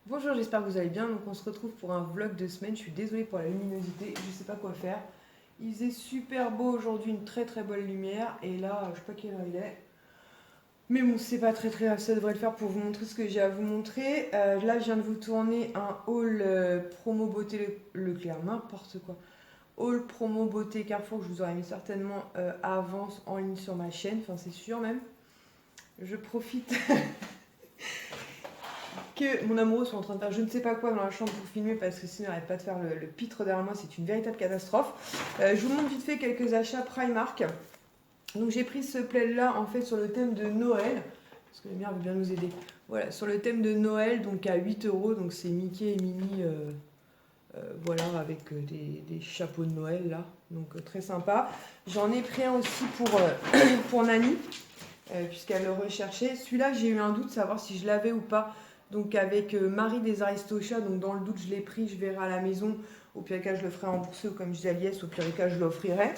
Bonjour, j'espère que vous allez bien. Donc on se retrouve pour un vlog de semaine. Je suis désolée pour la luminosité, je sais pas quoi faire. Il faisait super beau aujourd'hui, une très très bonne lumière. Et là, je sais pas quelle heure il est. Mais bon, c'est pas très très grave, ça devrait le faire pour vous montrer ce que j'ai à vous montrer. Là, je viens de vous tourner un haul promo beauté Leclerc, n'importe quoi. Haul promo beauté Carrefour que je vous aurais mis certainement avant en ligne sur ma chaîne, enfin c'est sûr même. Je profite que mon amoureux soit en train de faire je ne sais pas quoi dans la chambre pour filmer parce que sinon il n'arrête pas de faire le pitre derrière moi, c'est une véritable catastrophe. Je vous montre vite fait quelques achats Primark. Donc j'ai pris ce plaid là en fait sur le thème de Noël, parce que la mère veut bien nous aider. Voilà, sur le thème de Noël, donc à 8 euros, donc c'est Mickey et Minnie, voilà, avec des chapeaux de Noël là, donc très sympa. J'en ai pris un aussi pour Nani, puisqu'elle le recherchait. Celui-là, j'ai eu un doute de savoir si je l'avais ou pas. Donc avec Marie des Aristochats, donc dans le doute, je l'ai pris, je verrai à la maison. Au pire des cas, je le ferai rembourser ou comme je dis à Liès, au pire des cas, je l'offrirai.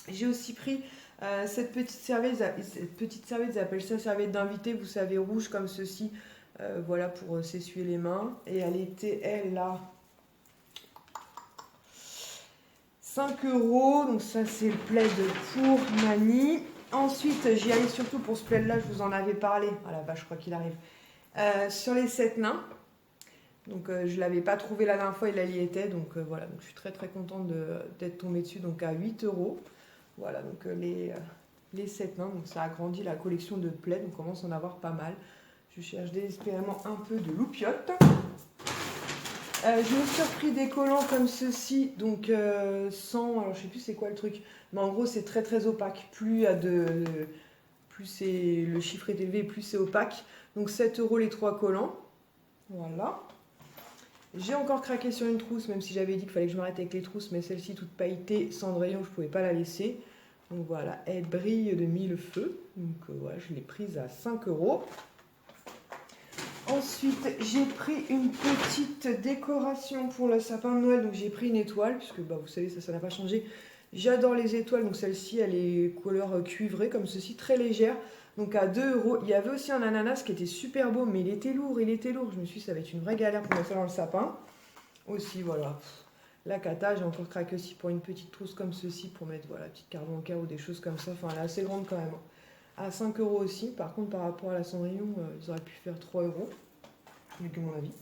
J'ai aussi pris cette petite serviette, ils appellent ça serviette d'invité, vous savez, rouge comme ceci, voilà, pour s'essuyer les mains. Et elle était, elle, là, 5 euros, donc ça c'est le plaid pour Nani. Ensuite, j'y allais surtout pour ce plaid-là, je vous en avais parlé. Ah la vache, je crois qu'il arrive. Sur les 7 nains. Donc je ne l'avais pas trouvé la dernière fois, il y était. Donc voilà, donc, je suis très très contente d'être tombée dessus. Donc à 8 euros. Voilà, donc les 7 nains. Donc ça agrandit la collection de plaids. On commence à en avoir pas mal. Je cherche désespérément un peu de loupiote. Je me suis repris des collants comme ceci. Donc sans. Alors je sais plus c'est quoi le truc. Mais en gros, c'est très très opaque. Plus c'est le chiffre est élevé, plus c'est opaque. Donc 7 euros les 3 collants. Voilà. J'ai encore craqué sur une trousse, même si j'avais dit qu'il fallait que je m'arrête avec les trousses, mais celle-ci toute pailletée, Cendrillon, je ne pouvais pas la laisser. Donc voilà, elle brille de mille feux. Donc voilà, je l'ai prise à 5 euros. Ensuite, j'ai pris une petite décoration pour le sapin de Noël. Donc j'ai pris une étoile, puisque bah, vous savez, ça n'a pas changé. J'adore les étoiles, donc celle-ci, elle est couleur cuivrée, comme ceci, très légère. Donc à 2 euros. Il y avait aussi un ananas qui était super beau, mais il était lourd. Je me suis dit, ça va être une vraie galère pour mettre ça dans le sapin. Aussi, voilà. La cata, j'ai encore craqué aussi pour une petite trousse comme ceci, pour mettre voilà, petite carte bancaire ou des choses comme ça. Enfin, elle est assez grande quand même. À 5 euros aussi. Par contre, par rapport à la Cendrillon, ils auraient pu faire 3 euros. Vu que mon avis.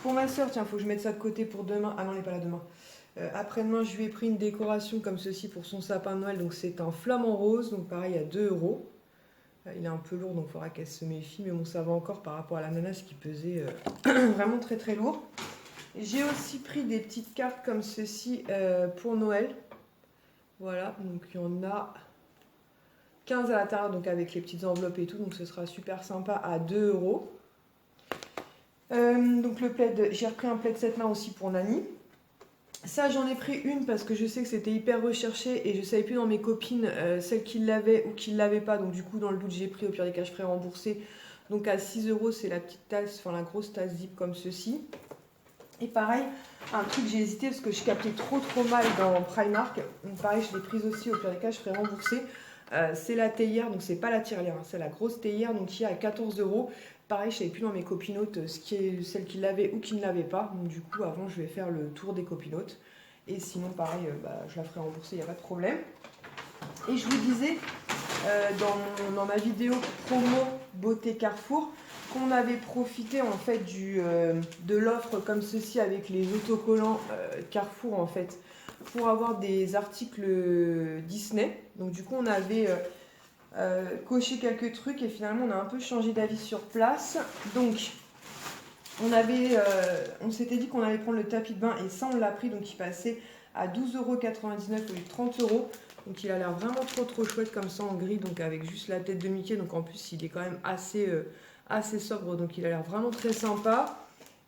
Pour ma soeur, tiens, il faut que je mette ça de côté pour demain. Ah non, elle n'est pas là demain. Après-demain, je lui ai pris une décoration comme ceci pour son sapin de Noël. Donc c'est un flamant rose, donc pareil à 2 euros. Il est un peu lourd, donc il faudra qu'elle se méfie. Mais bon, ça va encore par rapport à l'ananas qui pesait vraiment très très lourd. J'ai aussi pris des petites cartes comme ceci pour Noël. Voilà, donc il y en a 15 à l'intérieur, donc avec les petites enveloppes et tout. Donc ce sera super sympa à 2 euros. Donc le plaid, j'ai repris un plaid 7 mains aussi pour Nani. Ça, j'en ai pris une parce que je sais que c'était hyper recherché et je savais plus dans mes copines celles qui l'avaient ou qui ne l'avaient pas. Donc du coup, dans le doute, j'ai pris. Au pire des cas, je ferai rembourser. Donc à 6 euros, c'est la petite tasse, enfin la grosse tasse zip comme ceci. Et pareil, un truc, j'ai hésité parce que je captais trop mal dans Primark. Donc pareil, je l'ai prise aussi. Au pire des cas, je ferai rembourser. C'est la théière, donc c'est pas la tirelire, hein, c'est la grosse théière, donc qui est à 14 euros. Pareil, je savais plus dans mes copinotes celle qui l'avait ou qui ne l'avait pas. Donc du coup, avant, je vais faire le tour des copinotes. Et sinon, pareil, je la ferai rembourser, il n'y a pas de problème. Et je vous disais, dans ma vidéo promo Beauté Carrefour, qu'on avait profité en fait de l'offre comme ceci avec les autocollants Carrefour en fait, pour avoir des articles Disney. Donc du coup, on avait coché quelques trucs et finalement on a un peu changé d'avis sur place. Donc on s'était dit qu'on allait prendre le tapis de bain et ça on l'a pris, donc il passait à 12,99 € au lieu de 30 €. Donc il a l'air vraiment trop chouette comme ça en gris, donc avec juste la tête de Mickey. Donc en plus il est quand même assez sobre, donc il a l'air vraiment très sympa.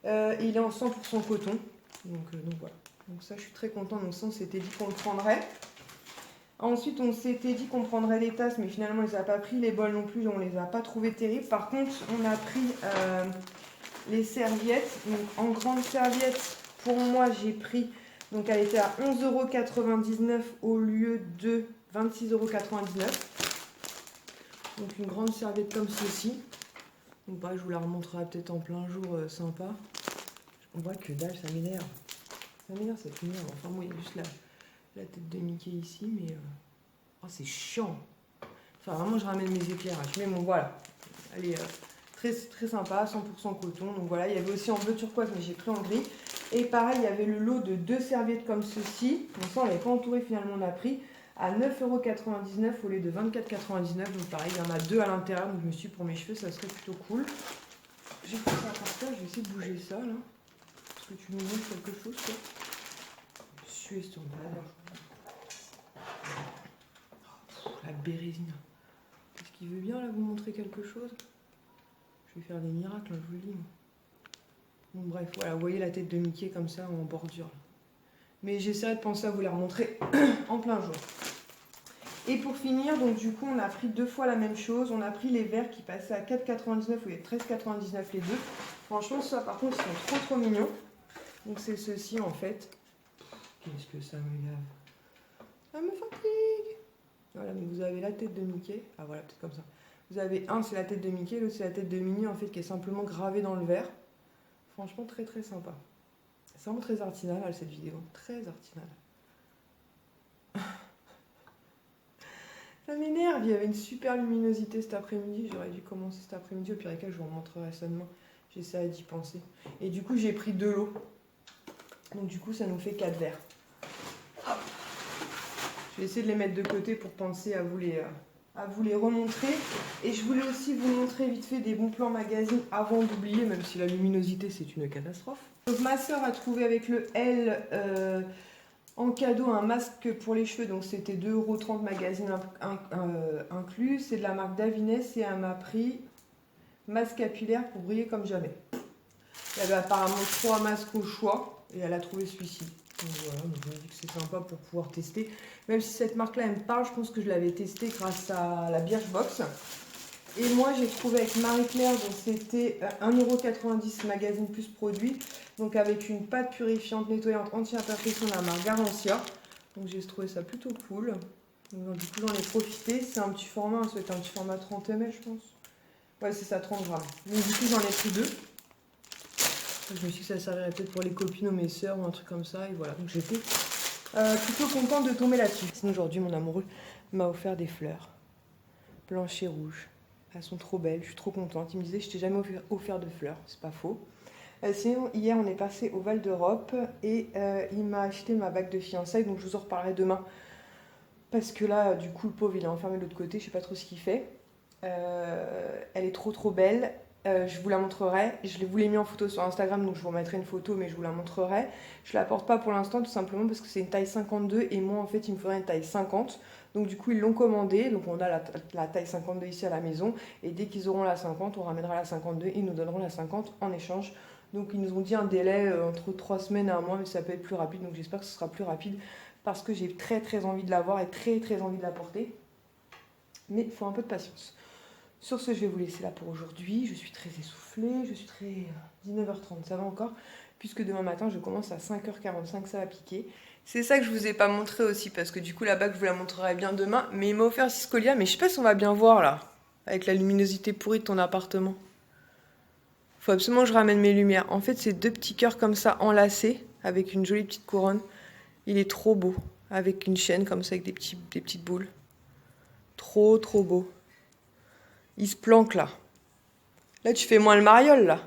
Il est en 100% coton, donc voilà. Donc ça je suis très contente, donc ça on s'était dit qu'on le prendrait. Ensuite, on s'était dit qu'on prendrait les tasses, mais finalement, on les a pas pris. Les bols non plus, on les a pas trouvés terribles. Par contre, on a pris les serviettes. Donc, en grande serviette, pour moi, j'ai pris... Donc, elle était à 11,99 € au lieu de 26,99 €. Donc, une grande serviette comme ceci. Donc bah, je vous la remontrerai peut-être en plein jour, sympa. On voit que dalle, ça m'énerve. Ça m'énerve, ça m'énerve. Enfin moi, il y a juste la tête de Mickey ici, mais... Oh, c'est chiant. Enfin, vraiment, je ramène mes éclairages. Mais bon, voilà. Elle est très, très sympa, 100% coton. Donc voilà, il y avait aussi en bleu turquoise, mais j'ai pris en gris. Et pareil, il y avait le lot de 2 serviettes comme ceci. Bon, ça, on l'avait pas entouré, finalement, on a pris à 9,99 € au lieu de 24,99 €. Donc pareil, il y en a 2 à l'intérieur. Donc je me suis dit, pour mes cheveux, ça serait plutôt cool. J'ai fait ça par terre, je vais essayer de bouger ça, là. Est-ce que tu nous montres quelque chose, toi? Suer sur le bas. La bérésine. Est-ce qu'il veut bien là vous montrer quelque chose? Je vais faire des miracles, je vous le dis. Bon bref, voilà, vous voyez la tête de Mickey comme ça en bordure. Mais j'essaierai de penser à vous la remontrer en plein jour. Et pour finir, donc du coup on a pris 2 fois la même chose. On a pris les verres qui passaient à 4,99 € au lieu de 13,99 € les deux. Franchement ça par contre ils sont trop mignons. Donc c'est ceci en fait. Qu'est-ce que ça me lave? Ça me fatigue. Voilà, donc vous avez la tête de Mickey. Ah voilà, peut-être comme ça. Vous avez un, c'est la tête de Mickey, l'autre c'est la tête de Minnie en fait qui est simplement gravée dans le verre. Franchement très très sympa. C'est vraiment très artisanal cette vidéo, très artisanal. Ça m'énerve, il y avait une super luminosité cet après-midi, j'aurais dû commencer cet après-midi, au pire des cas je vous montrerai ça demain. J'essaie d'y penser. Et du coup j'ai pris 2 lots. Donc du coup ça nous fait 4 verres. Hop. Je vais essayer de les mettre de côté pour penser à vous les remontrer. Et je voulais aussi vous montrer vite fait des bons plans magazine avant d'oublier, même si la luminosité c'est une catastrophe. Donc ma soeur a trouvé avec le L en cadeau un masque pour les cheveux, donc c'était 2,30 € magazine inclus. C'est de la marque Davines et elle m'a pris masque capillaire pour briller comme jamais. Il y avait apparemment 3 masques au choix et elle a trouvé celui-ci. Donc voilà, donc je me dis que c'est sympa pour pouvoir tester. Même si cette marque-là, elle me parle, je pense que je l'avais testé grâce à la Birchbox. Et moi, j'ai trouvé avec Marie-Claire, donc c'était 1,90 € magazine plus produit. Donc avec une pâte purifiante nettoyante anti-imperfection de la marque Garancia. Donc j'ai trouvé ça plutôt cool. Donc du coup, j'en ai profité. C'est un petit format, c'est un petit format 30 ml, je pense. Ouais, c'est ça, 30 grammes. Donc du coup, j'en ai pris 2. Je me suis dit que ça servirait peut-être pour les copines ou mes sœurs ou un truc comme ça. Et voilà, donc j'étais plutôt contente de tomber là-dessus. Sinon aujourd'hui, mon amoureux m'a offert des fleurs. Blanches et rouges. Elles sont trop belles, je suis trop contente. Il me disait, je t'ai jamais offert de fleurs. C'est pas faux. Sinon, hier, on est passé au Val d'Europe et il m'a acheté ma bague de fiançailles. Donc je vous en reparlerai demain. Parce que là, du coup, le pauvre, il est enfermé de l'autre côté. Je sais pas trop ce qu'il fait. Elle est trop belle. Je vous la montrerai. Je vous l'ai mis en photo sur Instagram, donc je vous remettrai une photo, mais je vous la montrerai. Je la porte pas pour l'instant, tout simplement parce que c'est une taille 52 et moi, en fait, il me faudrait une taille 50. Donc du coup, ils l'ont commandé. Donc on a la taille 52 ici à la maison. Et dès qu'ils auront la 50, on ramènera la 52 et ils nous donneront la 50 en échange. Donc ils nous ont dit un délai entre 3 semaines et 1 mois, mais ça peut être plus rapide. Donc j'espère que ce sera plus rapide parce que j'ai très envie de l'avoir et très envie de la porter. Mais il faut un peu de patience. Sur ce, je vais vous laisser là pour aujourd'hui. Je suis très essoufflée, je suis très... 19h30, ça va encore. Puisque demain matin, je commence à 5h45, ça va piquer. C'est ça que je vous ai pas montré aussi, parce que du coup, la bague, je vous la montrerai bien demain. Mais il m'a offert Siscolia, mais je sais pas si on va bien voir là, avec la luminosité pourrie de ton appartement. Faut absolument que je ramène mes lumières. En fait, c'est 2 petits cœurs comme ça, enlacés, avec une jolie petite couronne. Il est trop beau, avec une chaîne comme ça, avec des petites boules. Trop beau. Il se planque là. Là, tu fais moins le mariole là.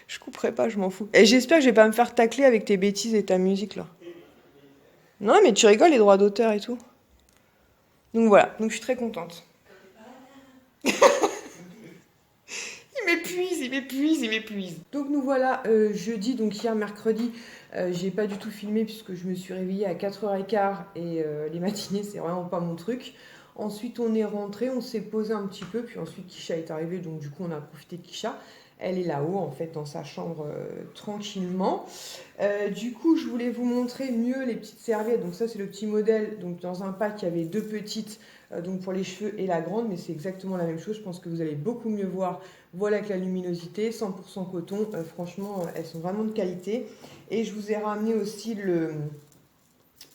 Je couperai pas, je m'en fous. Et j'espère que je vais pas me faire tacler avec tes bêtises et ta musique là. Non, mais tu rigoles, les droits d'auteur et tout. Donc voilà, donc je suis très contente. Il m'épuise. Donc nous voilà jeudi, donc hier mercredi, j'ai pas du tout filmé puisque je me suis réveillée à 4h15 et les matinées c'est vraiment pas mon truc. Ensuite on est rentré, on s'est posé un petit peu, puis ensuite Kisha est arrivée, donc du coup on a profité de Kisha. Elle est là-haut en fait dans sa chambre tranquillement. Du coup je voulais vous montrer mieux les petites serviettes, donc ça c'est le petit modèle, donc dans un pack il y avait 2 petites, donc pour les cheveux et la grande, mais c'est exactement la même chose, je pense que vous allez beaucoup mieux voir. Voilà avec la luminosité, 100% coton, franchement elles sont vraiment de qualité. Et je vous ai ramené aussi le,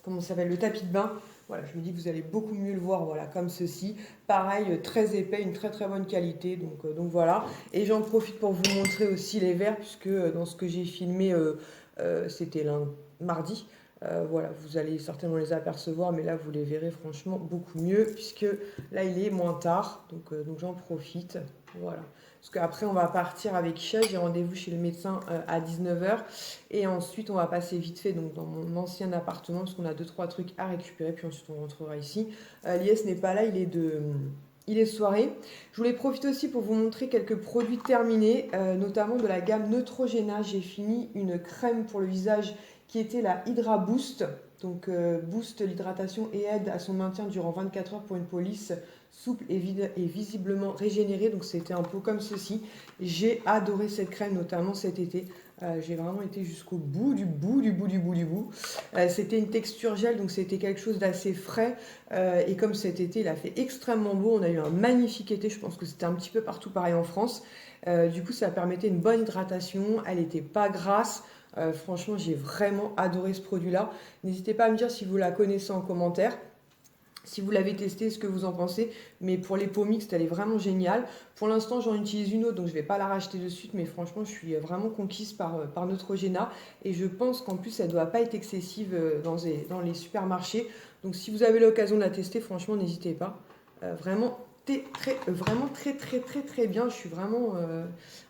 comment ça s'appelle, le tapis de bain. Voilà, je me dis que vous allez beaucoup mieux le voir, voilà, comme ceci. Pareil, très épais, une très très bonne qualité, donc voilà. Et j'en profite pour vous montrer aussi les verres, puisque dans ce que j'ai filmé, c'était mardi. Voilà, vous allez certainement les apercevoir, mais là vous les verrez franchement beaucoup mieux, puisque là il est moins tard, donc j'en profite. Voilà. Parce qu'après on va partir avec Isha, j'ai rendez-vous chez le médecin à 19h. Et ensuite on va passer vite fait donc, dans mon ancien appartement, parce qu'on a 2-3 trucs à récupérer, puis ensuite on rentrera ici. Lies n'est pas là, il est soirée. Je voulais profiter aussi pour vous montrer quelques produits terminés, notamment de la gamme Neutrogena. J'ai fini une crème pour le visage qui était la Hydra Boost. Donc booste l'hydratation et aide à son maintien durant 24 heures pour une peau lisse, souple et visiblement régénérée. Donc c'était un peu comme ceci. J'ai adoré cette crème, notamment cet été. J'ai vraiment été jusqu'au bout du bout du bout du bout du bout. C'était une texture gel, donc c'était quelque chose d'assez frais. Et comme cet été, il a fait extrêmement beau. On a eu un magnifique été. Je pense que c'était un petit peu partout pareil en France. Du coup, ça permettait une bonne hydratation. Elle n'était pas grasse. Franchement, j'ai vraiment adoré ce produit-là. N'hésitez pas à me dire si vous la connaissez en commentaire. Si vous l'avez testé, ce que vous en pensez. Mais pour les peaux mixtes, elle est vraiment géniale. Pour l'instant, j'en utilise une autre, donc je ne vais pas la racheter de suite. Mais franchement, je suis vraiment conquise par Neutrogena. Et je pense qu'en plus, elle ne doit pas être excessive dans les supermarchés. Donc si vous avez l'occasion de la tester, franchement, n'hésitez pas. Vraiment très bien. Je suis vraiment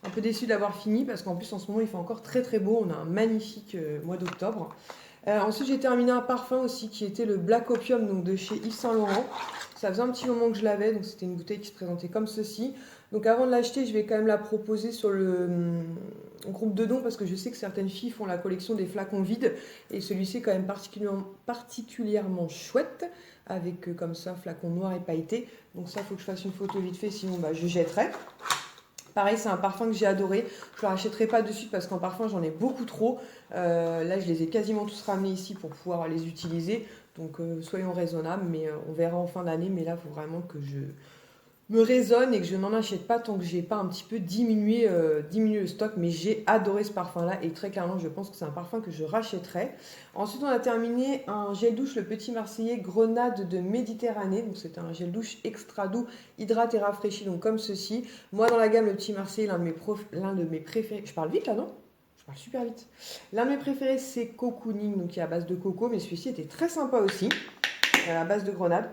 un peu déçue d'avoir fini. Parce qu'en plus, en ce moment, il fait encore très très beau. On a un magnifique mois d'octobre. Ensuite, j'ai terminé un parfum aussi qui était le Black Opium, donc de chez Yves Saint Laurent. Ça faisait un petit moment que je l'avais, donc c'était une bouteille qui se présentait comme ceci. Donc avant de l'acheter, je vais quand même la proposer sur le groupe de dons parce que je sais que certaines filles font la collection des flacons vides. Et celui-ci est quand même particulièrement chouette, avec comme ça flacon noir et pailleté. Donc ça, il faut que je fasse une photo vite fait, sinon je jetterai. Pareil, c'est un parfum que j'ai adoré. Je ne le rachèterai pas de suite parce qu'en parfum, j'en ai beaucoup trop. Là, je les ai quasiment tous ramenés ici pour pouvoir les utiliser. Donc, soyons raisonnables, mais on verra en fin d'année. Mais là, il faut vraiment que je me raisonne et que je n'en achète pas tant que j'ai pas un petit peu diminué le stock. Mais j'ai adoré ce parfum-là et très clairement, je pense que c'est un parfum que je rachèterai. Ensuite, on a terminé un gel douche, le Petit Marseillais Grenade de Méditerranée. Donc, c'est un gel douche extra doux, hydrate et rafraîchit, donc comme ceci. Moi, dans la gamme, le Petit Marseillais, l'un de mes préférés. Je parle vite là, non? Je parle super vite. L'un de mes préférés, c'est Cocooning, donc qui est à base de coco, mais celui-ci était très sympa aussi, à base de grenade.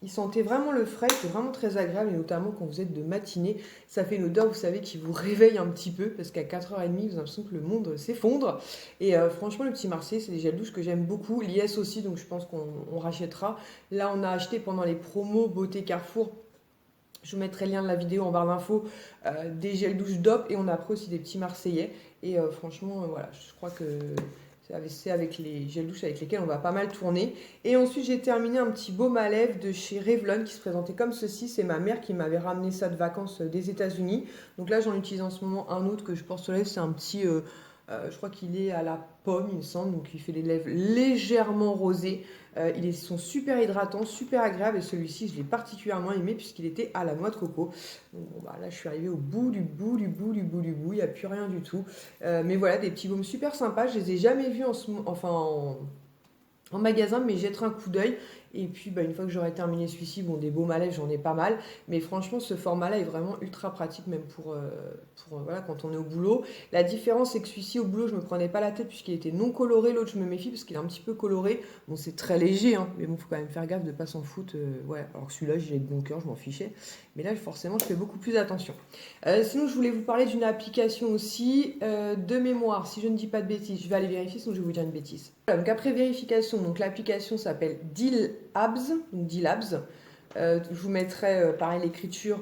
Il sentait vraiment le frais, c'est vraiment très agréable, et notamment quand vous êtes de matinée, ça fait une odeur, vous savez, qui vous réveille un petit peu, parce qu'à 4h30, vous avez l'impression que le monde s'effondre. Et franchement, le Petit Marseillais, c'est des gels douches que j'aime beaucoup. L'IS aussi, donc je pense qu'on rachètera. Là, on a acheté pendant les promos Beauté Carrefour. Je vous mettrai le lien de la vidéo en barre d'infos, des gels douches DOP, et on a pris aussi des petits Marseillais. Et franchement, voilà, je crois que c'est avec les gels douches avec lesquels on va pas mal tourner. Et ensuite, j'ai terminé un petit baume à lèvres de chez Revlon qui se présentait comme ceci. C'est ma mère qui m'avait ramené ça de vacances des États-Unis. Donc là, j'en utilise en ce moment un autre que je porte sur les lèvres. C'est un petit, je crois qu'il est à la pomme, il me semble. Donc il fait les lèvres légèrement rosées. Ils sont super hydratants, super agréables. Et celui-ci, je l'ai particulièrement aimé puisqu'il était à la noix de coco. Donc bon, bah, là, je suis arrivée au bout du bout du bout du bout du bout. Il n'y a plus rien du tout. Mais voilà, des petits baumes super sympas. Je les ai jamais vus en magasin, mais jetterai un coup d'œil. Et puis, une fois que j'aurai terminé celui-ci, bon, des baumes à lèvres, j'en ai pas mal. Mais franchement, ce format-là est vraiment ultra pratique, même pour voilà, quand on est au boulot. La différence, c'est que celui-ci, au boulot, je me prenais pas la tête puisqu'il était non coloré. L'autre, je me méfie parce qu'il est un petit peu coloré. Bon, c'est très léger, hein, mais bon, faut quand même faire gaffe de pas s'en foutre. Ouais. Alors que celui-là, j'y ai de bon cœur, je m'en fichais. Mais là, forcément, je fais beaucoup plus attention. Sinon, je voulais vous parler d'une application aussi de mémoire. Si je ne dis pas de bêtises, je vais aller vérifier, sinon je vais vous dire une bêtise. Voilà, donc après vérification, donc l'application s'appelle Dealabs, donc Dealabs. Je vous mettrai pareil l'écriture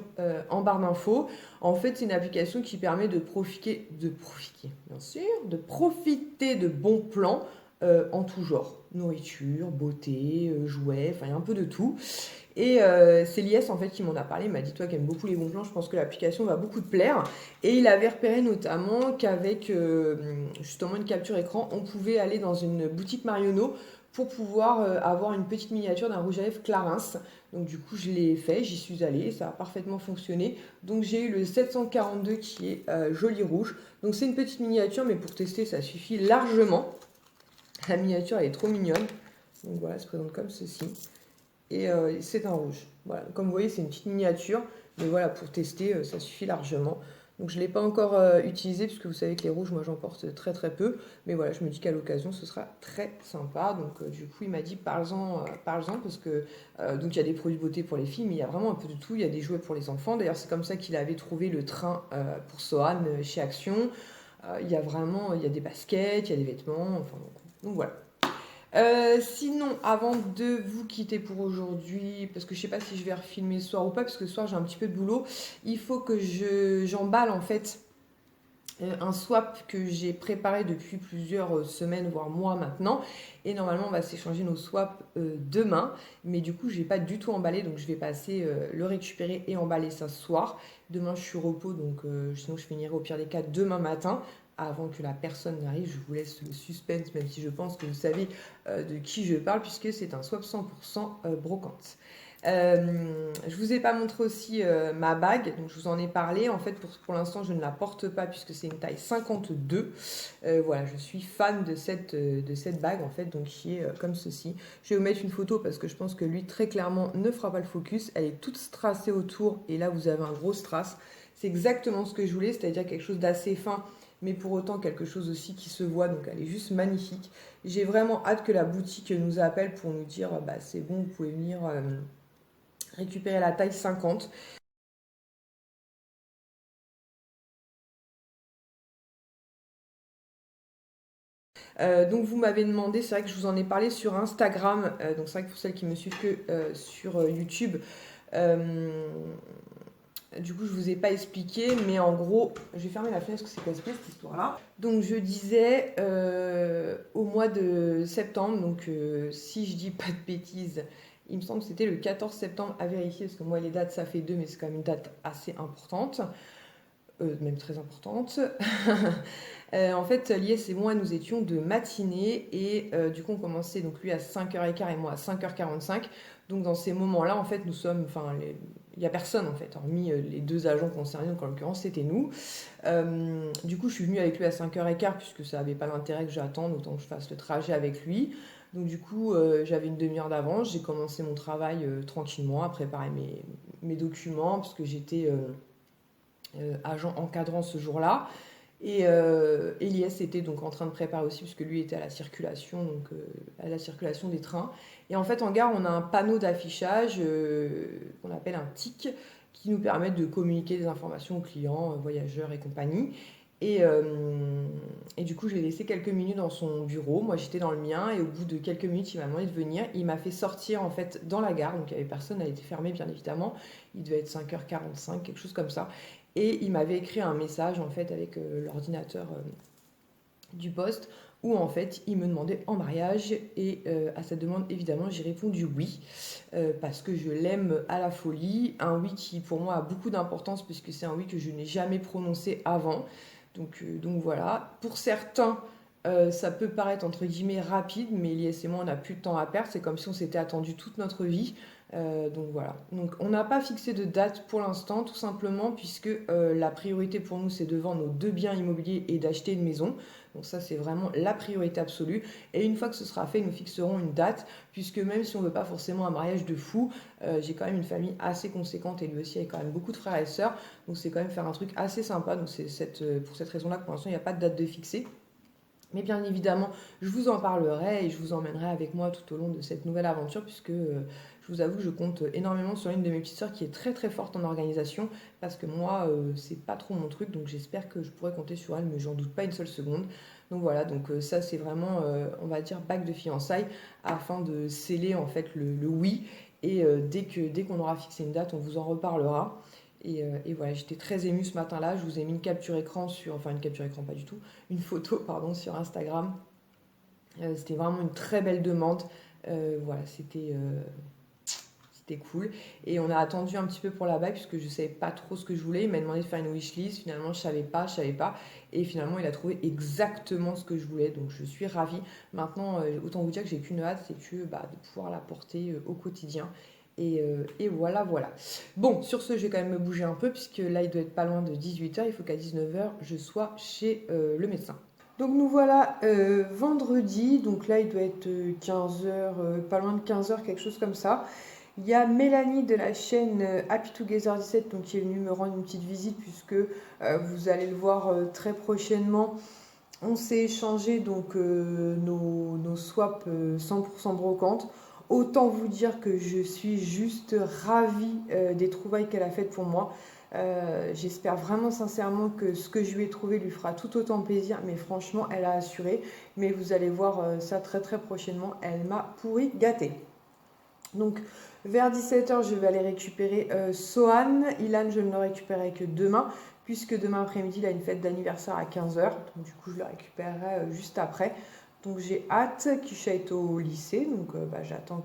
en barre d'infos. En fait, c'est une application qui permet de profiter bien sûr, de profiter de bons plans en tout genre. Nourriture, beauté, jouets, enfin il y a un peu de tout. Et c'est l'IS en fait qui m'en a parlé, il m'a dit toi qui aimes beaucoup les bons plans, je pense que l'application va beaucoup te plaire. Et il avait repéré notamment qu'avec justement une capture écran, on pouvait aller dans une boutique Marionneau pour pouvoir avoir une petite miniature d'un rouge à lèvres Clarins. Donc du coup je l'ai fait, j'y suis allée, ça a parfaitement fonctionné. Donc j'ai eu le 742 qui est joli rouge. Donc c'est une petite miniature mais pour tester ça suffit largement. La miniature elle est trop mignonne. Donc voilà, elle se présente comme ceci. et c'est un rouge. Voilà, comme vous voyez, c'est une petite miniature, mais voilà, pour tester, ça suffit largement. Donc je ne l'ai pas encore utilisé, puisque vous savez que les rouges, moi j'en porte très très peu. Mais voilà, je me dis qu'à l'occasion, ce sera très sympa. Donc du coup, il m'a dit parle-en, parce que donc il y a des produits beauté pour les filles, mais il y a vraiment un peu de tout. Il y a des jouets pour les enfants. D'ailleurs, c'est comme ça qu'il avait trouvé le train pour Sohan chez Action. Il y a vraiment, il y a des baskets, il y a des vêtements, enfin donc voilà. Sinon, avant de vous quitter pour aujourd'hui, parce que je sais pas si je vais refilmer ce soir ou pas, parce que ce soir j'ai un petit peu de boulot, il faut que j'emballe en fait un swap que j'ai préparé depuis plusieurs semaines, voire mois maintenant. Et normalement, on va s'échanger nos swaps demain. Mais du coup, je n'ai pas du tout emballé, donc je vais passer le récupérer et emballer ça ce soir. Demain, je suis repos, donc sinon je finirai au pire des cas demain matin. Avant que la personne n'arrive, je vous laisse le suspense, même si je pense que vous savez de qui je parle, puisque c'est un swap 100% brocante. Je vous ai pas montré aussi ma bague, donc je vous en ai parlé. En fait, pour l'instant, je ne la porte pas puisque c'est une taille 52. Voilà, je suis fan de cette bague en fait, donc qui est comme ceci. Je vais vous mettre une photo parce que je pense que lui, très clairement, ne fera pas le focus. Elle est toute strassée autour et là, vous avez un gros strass. C'est exactement ce que je voulais, c'est-à-dire quelque chose d'assez fin, mais pour autant quelque chose aussi qui se voit, donc elle est juste magnifique. J'ai vraiment hâte que la boutique nous appelle pour nous dire bah, c'est bon, vous pouvez venir récupérer la taille 50. Donc vous m'avez demandé, c'est vrai que je vous en ai parlé sur Instagram, donc c'est vrai que pour celles qui me suivent que sur YouTube, euh, du coup je vous ai pas expliqué, mais en gros, je vais fermer la fenêtre parce que c'est casse-pied cette histoire-là. Donc je disais au mois de septembre, donc si je dis pas de bêtises, il me semble que c'était le 14 septembre à vérifier, parce que moi les dates ça fait deux, mais c'est quand même une date assez importante. Même très importante. En fait, Lies et moi, nous étions de matinée et du coup, on commençait donc lui à 5h15 et moi à 5h45. Donc dans ces moments-là, en fait, nous sommes, enfin, il n'y a personne en fait, hormis les deux agents concernés, donc en l'occurrence, c'était nous. Du coup, je suis venue avec lui à 5h15 puisque ça n'avait pas l'intérêt que j'attende, autant que je fasse le trajet avec lui. Donc du coup, j'avais une demi-heure d'avance, j'ai commencé mon travail tranquillement à préparer mes documents parce que j'étais agent encadrant ce jour-là. Et Elias était donc en train de préparer aussi, puisque lui était à la circulation, donc à la circulation des trains. Et en fait, en gare, on a un panneau d'affichage qu'on appelle un TIC, qui nous permet de communiquer des informations aux clients, voyageurs et compagnie. Et du coup, je l'ai laissé quelques minutes dans son bureau. Moi, j'étais dans le mien, et au bout de quelques minutes, il m'a demandé de venir. Il m'a fait sortir en fait dans la gare, donc il n'y avait personne, elle était fermée bien évidemment. Il devait être 5h45, quelque chose comme ça. Et il m'avait écrit un message en fait avec l'ordinateur du poste où en fait il me demandait en mariage et à cette demande évidemment j'ai répondu oui parce que je l'aime à la folie, un oui qui pour moi a beaucoup d'importance puisque c'est un oui que je n'ai jamais prononcé avant, donc voilà. Pour certains ça peut paraître entre guillemets rapide, mais Elias et moi on n'a plus de temps à perdre, c'est comme si on s'était attendu toute notre vie. Donc voilà. Donc on n'a pas fixé de date pour l'instant, tout simplement puisque la priorité pour nous c'est de vendre nos deux biens immobiliers et d'acheter une maison. Donc ça c'est vraiment la priorité absolue. Et une fois que ce sera fait, nous fixerons une date, puisque même si on ne veut pas forcément un mariage de fou, j'ai quand même une famille assez conséquente et lui aussi avec quand même beaucoup de frères et sœurs. Donc c'est quand même faire un truc assez sympa. Donc c'est pour cette raison-là que pour l'instant il n'y a pas de date de fixée. Mais bien évidemment, je vous en parlerai et je vous emmènerai avec moi tout au long de cette nouvelle aventure puisque je vous avoue que je compte énormément sur une de mes petites sœurs qui est très très forte en organisation parce que moi, c'est pas trop mon truc, donc j'espère que je pourrai compter sur elle, mais j'en doute pas une seule seconde. Donc voilà, donc ça c'est vraiment, on va dire, bague de fiançailles afin de sceller en fait le oui. Et dès qu'on aura fixé une date, on vous en reparlera. Et voilà, j'étais très émue ce matin-là. Je vous ai mis une capture écran sur, enfin une capture écran, pas du tout, une photo, pardon, sur Instagram. C'était vraiment une très belle demande. Voilà, c'était cool. Et on a attendu un petit peu pour la bague puisque je ne savais pas trop ce que je voulais. Il m'a demandé de faire une wishlist. Finalement, je savais pas, je savais pas. Et finalement, il a trouvé exactement ce que je voulais. Donc, je suis ravie. Maintenant, autant vous dire que j'ai qu'une hâte, c'est que bah, de pouvoir la porter au quotidien. Et voilà, voilà. Bon, sur ce, je vais quand même me bouger un peu, puisque là, il doit être pas loin de 18h. Il faut qu'à 19h, je sois chez le médecin. Donc nous voilà vendredi, donc là il doit être 15h, pas loin de 15h, quelque chose comme ça. Il y a Mélanie de la chaîne Happy Together 17 donc, qui est venue me rendre une petite visite puisque vous allez le voir très prochainement. On s'est échangé donc nos swaps 100% brocantes. Autant vous dire que je suis juste ravie des trouvailles qu'elle a faites pour moi. J'espère vraiment sincèrement que ce que je lui ai trouvé lui fera tout autant plaisir, mais franchement elle a assuré. Mais vous allez voir ça très très prochainement, elle m'a pourri gâté. Donc vers 17h je vais aller récupérer Sohan. Ilan je ne le récupérerai que demain, puisque demain après-midi il a une fête d'anniversaire à 15h, donc du coup je le récupérerai juste après. Donc j'ai hâte. Kisha est au lycée, donc j'attends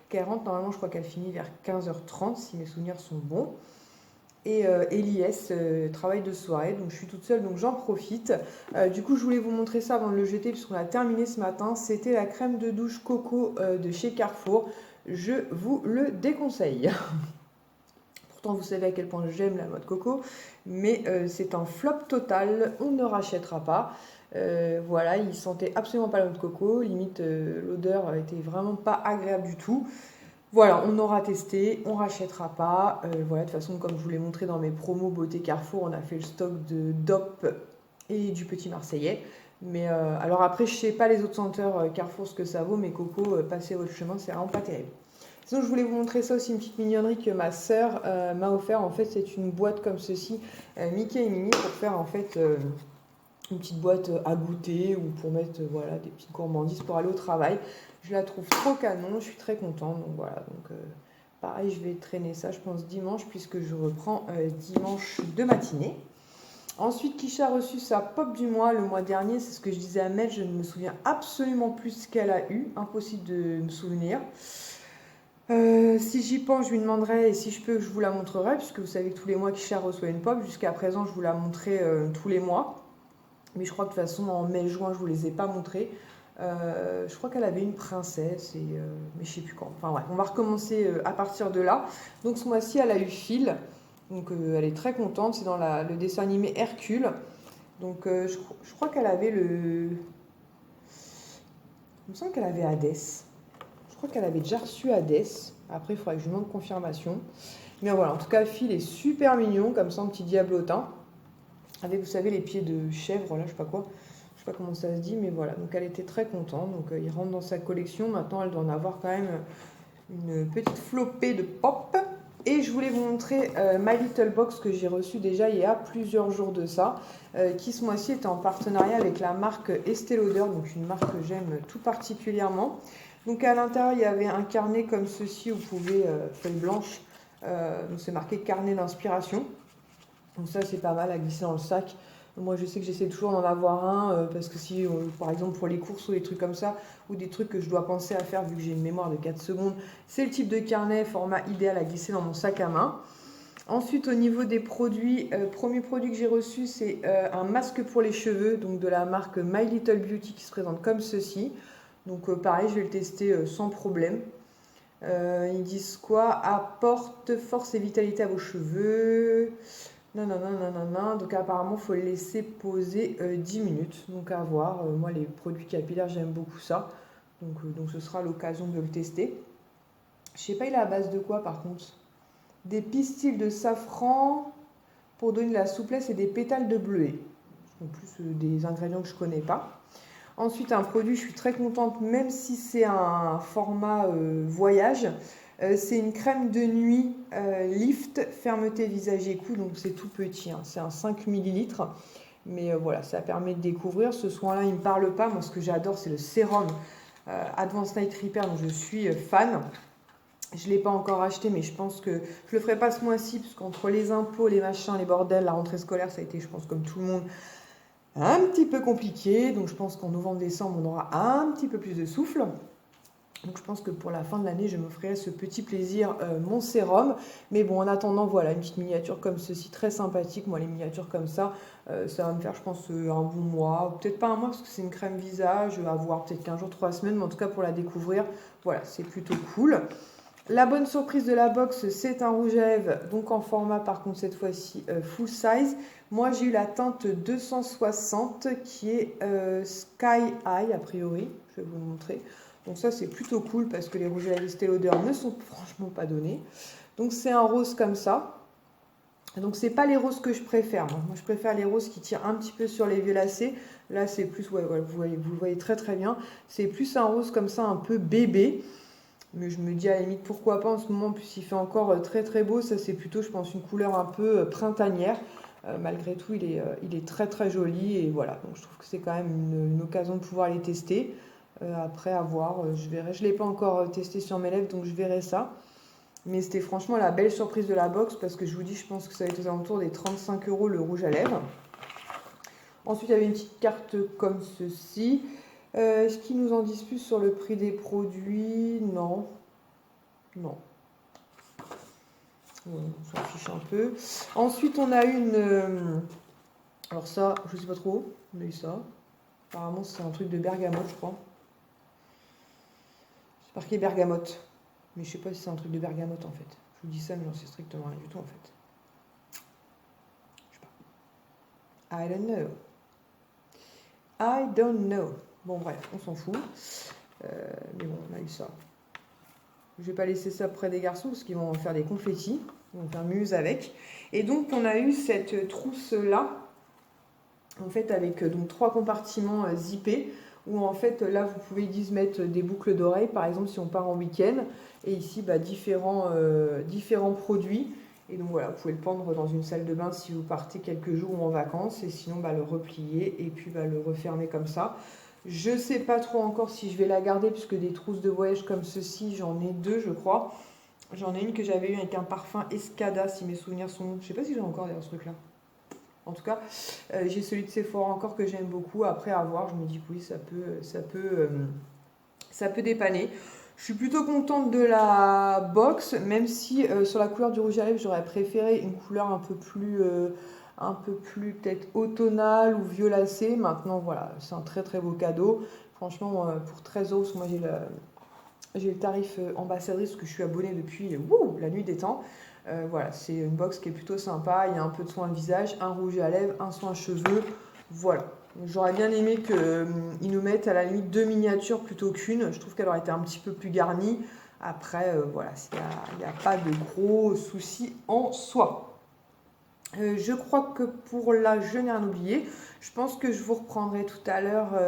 qu'elle rentre. Normalement je crois qu'elle finit vers 15h30 si mes souvenirs sont bons. Et Elias travaille de soirée, donc je suis toute seule, donc j'en profite. Du coup je voulais vous montrer ça avant de le jeter puisqu'on a terminé ce matin. C'était la crème de douche coco de chez Carrefour. Je vous le déconseille. Pourtant vous savez à quel point j'aime la mode coco, mais c'est un flop total, on ne rachètera pas. Voilà, il sentait absolument pas la mode coco, limite l'odeur était vraiment pas agréable du tout. Voilà, on aura testé, on rachètera pas. Voilà, de toute façon, comme je vous l'ai montré dans mes promos Beauté Carrefour, on a fait le stock de DOP et du Petit Marseillais. Mais alors après, je sais pas les autres senteurs Carrefour ce que ça vaut, mais Coco, passez votre chemin, c'est vraiment pas terrible. Sinon, je voulais vous montrer ça aussi, une petite mignonnerie que ma sœur m'a offert. En fait, c'est une boîte comme ceci, Mickey et Minnie, pour faire en fait une petite boîte à goûter ou pour mettre voilà, des petites gourmandises pour aller au travail. Je la trouve trop canon, je suis très contente. Donc voilà, donc pareil, je vais traîner ça, je pense, dimanche, puisque je reprends dimanche de matinée. Ensuite, Kisha a reçu sa pop du mois le mois dernier. C'est ce que je disais à Mel, je ne me souviens absolument plus ce qu'elle a eu. Impossible de me souvenir. Si j'y pense, je lui demanderai, et si je peux, je vous la montrerai, puisque vous savez que tous les mois, Kisha reçoit une pop. Jusqu'à présent, je vous la montrais tous les mois. Mais je crois que de toute façon, en mai-juin, je ne vous les ai pas montrés. Je crois qu'elle avait une princesse, mais je ne sais plus quand. Enfin ouais, on va recommencer à partir de là. Donc ce mois-ci, elle a eu Phil. Donc elle est très contente. C'est dans le dessin animé Hercule. Donc je crois qu'elle avait le... Il me semble qu'elle avait Hadès. Je crois qu'elle avait déjà reçu Hadès. Après, il faudrait que je lui demande confirmation. Mais voilà, en tout cas, Phil est super mignon, comme ça, un petit diablotin. Avec, vous savez, les pieds de chèvre, là, je sais pas quoi. Je sais pas comment ça se dit, mais voilà. Donc, elle était très contente. Donc, il rentre dans sa collection. Maintenant, elle doit en avoir quand même une petite flopée de pop. Et je voulais vous montrer My Little Box que j'ai reçu déjà il y a plusieurs jours de ça, qui ce mois-ci était en partenariat avec la marque Estée Lauder, donc une marque que j'aime tout particulièrement. Donc à l'intérieur, il y avait un carnet comme ceci où vous pouvez, feuille blanche, donc c'est marqué carnet d'inspiration. Donc ça c'est pas mal à glisser dans le sac. Moi je sais que j'essaie toujours d'en avoir un parce que si par exemple pour les courses ou des trucs comme ça ou des trucs que je dois penser à faire vu que j'ai une mémoire de 4 secondes, c'est le type de carnet format idéal à glisser dans mon sac à main. Ensuite au niveau des produits, premier produit que j'ai reçu c'est un masque pour les cheveux donc de la marque My Little Beauty qui se présente comme ceci. Donc pareil je vais le tester sans problème. Ils disent quoi? Apporte force et vitalité à vos cheveux. Non, non, non, non, non, non. Donc apparemment, il faut le laisser poser 10 minutes. Donc à voir. Moi, les produits capillaires, j'aime beaucoup ça. Donc ce sera l'occasion de le tester. Je sais pas, il est à base de quoi par contre? Des pistils de safran pour donner de la souplesse et des pétales de bleuet. En plus, des ingrédients que je connais pas. Ensuite, un produit, je suis très contente, même si c'est un format voyage. C'est une crème de nuit Lift Fermeté Visage et Cou, donc c'est tout petit, hein. C'est un 5 ml. Mais voilà, ça permet de découvrir. Ce soin-là, il ne me parle pas. Moi, ce que j'adore, c'est le sérum Advanced Night Repair, donc je suis fan. Je ne l'ai pas encore acheté, mais je pense que je ne le ferai pas ce mois-ci, parce qu'entre les impôts, les machins, les bordels, la rentrée scolaire, ça a été, je pense, comme tout le monde, un petit peu compliqué. Donc je pense qu'en novembre-décembre, on aura un petit peu plus de souffle. Donc je pense que pour la fin de l'année, je m'offrirai ce petit plaisir, mon sérum. Mais bon, en attendant, voilà, une petite miniature comme ceci, très sympathique. Moi, les miniatures comme ça va me faire, je pense, un bon mois. Peut-être pas un mois, parce que c'est une crème visage, à voir peut-être 15 jours, 3 semaines. Mais en tout cas, pour la découvrir, voilà, c'est plutôt cool. La bonne surprise de la box, c'est un rouge à lèvres, donc en format par contre cette fois-ci full size. Moi j'ai eu la teinte 260 qui est Sky High a priori, je vais vous le montrer. Donc ça c'est plutôt cool parce que les rouges à lèvres Estée Lauder ne sont franchement pas donnés. Donc c'est un rose comme ça. Donc c'est pas les roses que je préfère. Moi je préfère les roses qui tirent un petit peu sur les violacés. Là c'est plus, ouais, vous le voyez très très bien. C'est plus un rose comme ça un peu bébé. Mais je me dis à la limite pourquoi pas en ce moment, plus il fait encore très très beau. Ça c'est plutôt je pense une couleur un peu printanière. Malgré tout il est très très joli et voilà. Donc je trouve que c'est quand même une occasion de pouvoir les tester. Après à voir, je verrai. Je ne l'ai pas encore testé sur mes lèvres donc je verrai ça. Mais c'était franchement la belle surprise de la box parce que je vous dis, je pense que ça va être aux alentours des 35 € le rouge à lèvres. Ensuite, il y avait une petite carte comme ceci. Est-ce qu'ils nous en disent plus sur le prix des produits? Non. Non. On s'en fiche un peu. Ensuite, on a une... alors ça, je sais pas trop. On a eu ça. Apparemment, c'est un truc de bergamote, je crois. C'est marqué bergamote. Mais je sais pas si c'est un truc de bergamote en fait. Je vous dis ça, mais j'en sais strictement rien du tout en fait. Je sais pas. I don't know. I don't know. Bon bref, on s'en fout. Mais bon, on a eu ça. Je vais pas laisser ça près des garçons parce qu'ils vont faire des confettis. Ils vont faire muse avec. Et donc on a eu cette trousse là. En fait avec donc 3 compartiments zippés. Où en fait là vous pouvez mettre des boucles d'oreilles par exemple si on part en week-end et ici différents produits et donc voilà vous pouvez le pendre dans une salle de bain si vous partez quelques jours en vacances et sinon le replier et puis le refermer comme ça. Je sais pas trop encore si je vais la garder puisque des trousses de voyage comme ceci j'en ai 2 je crois. J'en ai une que j'avais eu avec un parfum Escada si mes souvenirs sont bons. Je sais pas si j'ai encore d'ailleurs ce truc là. En tout cas, j'ai celui de Sephora encore que j'aime beaucoup. Après avoir, je me dis que oui, ça peut dépanner. Je suis plutôt contente de la box, même si sur la couleur du rouge à lèvres, j'aurais préféré une couleur un peu plus peut-être automnale ou violacée. Maintenant, voilà, c'est un très très beau cadeau. Franchement, pour 13 €, moi j'ai le tarif ambassadrice parce que je suis abonnée depuis la nuit des temps. Voilà, c'est une box qui est plutôt sympa. Il y a un peu de soin de visage, un rouge à lèvres, un soin cheveux. Voilà. J'aurais bien aimé qu'ils nous mettent à la limite 2 miniatures plutôt qu'une. Je trouve qu'elle aurait été un petit peu plus garnie. Après, voilà, il n'y a pas de gros soucis en soi. Je crois que pour là, je n'ai rien oublié. Je pense que je vous reprendrai tout à l'heure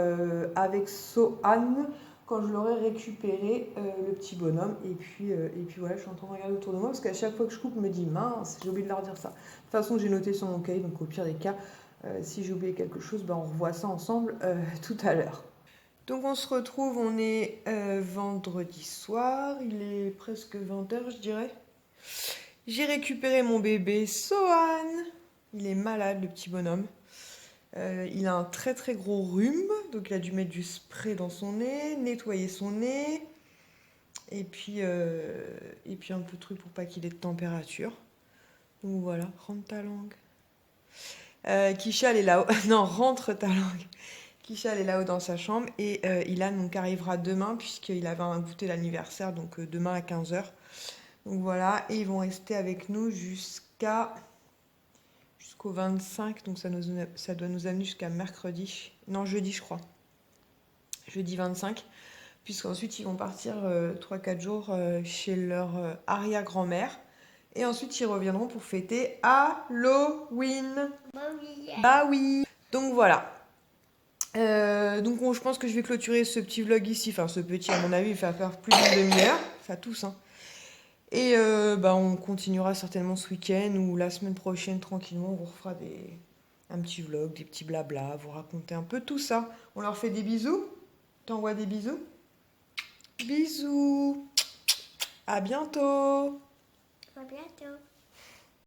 avec Sohan quand je l'aurai récupéré le petit bonhomme et puis voilà je suis en train de regarder autour de moi parce qu'à chaque fois que je coupe je me dis mince j'ai oublié de leur dire ça. De toute façon j'ai noté sur mon cahier donc au pire des cas si j'ai oublié quelque chose on revoit ça ensemble tout à l'heure. Donc on se retrouve, on est vendredi soir, il est presque 20 h je dirais. J'ai récupéré mon bébé Sohan, il est malade le petit bonhomme. Il a un très très gros rhume, donc il a dû mettre du spray dans son nez, nettoyer son nez, et puis un peu de truc pour pas qu'il ait de température. Donc voilà, rentre ta langue. Kisha elle est là-haut, non rentre ta langue. Kisha elle est là-haut dans sa chambre et Ilan donc arrivera demain puisqu'il avait un goûter l'anniversaire donc demain à 15 h. Donc voilà, et ils vont rester avec nous jusqu'au 25, donc ça doit nous amener jusqu'à mercredi, non jeudi je crois, jeudi 25, puisqu'ensuite ils vont partir 3-4 jours chez leur arrière-grand-mère, et ensuite ils reviendront pour fêter Halloween. Bah oui. Donc voilà. Donc je pense que je vais clôturer ce petit vlog ici, enfin ce petit à mon avis il va faire plus d'une demi-heure, ça tous hein. Et on continuera certainement ce week-end ou la semaine prochaine tranquillement. On vous refera un petit vlog, des petits blabla, vous raconter un peu tout ça. On leur fait des bisous. T'envoies des bisous. Bisous. À bientôt. À bientôt.